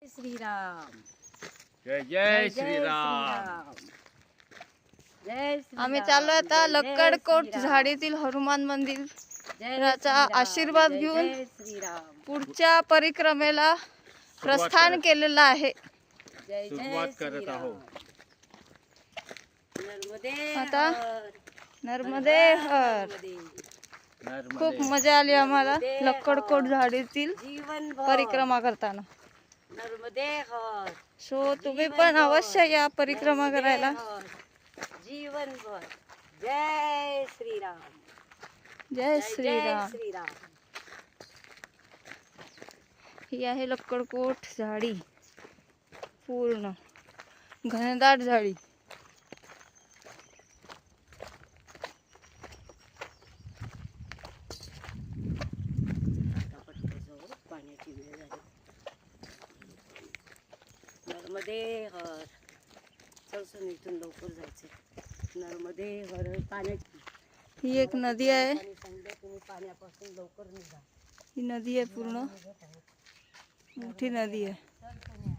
श्रीराम जय जय श्रीराम. जय श्रीराम. आम्ही चाललो आता जय लक्कडकोट श्रीराम. झाडीतील हनुमान मंदिर जय राचा श्रीराम. आशीर्वाद जय घेऊन जय श्रीराम. पुढच्या परिक्रमेला प्रस्थान केलेलं आहे. जय सुरुवात जय करत श्रीराम. आहोत. नर्मदे आता हर. नर्मदे हर. नर्मदे. खूप नर्मदे. मजा आली आम्हाला लक्कडकोट झाडीतील जीवनभर परिक्रमा करताना. नर्मदे हर. सो तुम्ही पण अवश्य या परिक्रमा नर्मदे करायला. हर. जीवनभर. जय श्रीराम. जय जय श्रीराम. श्रीराम. ही आहे लक्कडकोट झाडी, पूर्ण घनदाट झाडी. पाण्याची वेळ झाली. नर्मदे हर. चलसून इथून लवकर जायचं. नर्मदे हर. पाण्याची ही एक नदी आहे. पाणी सांगलं तुम्ही पाण्यापासून लवकर निघा. ही नदी आहे, पूर्ण मोठी नदी आहे. चल सोन्या.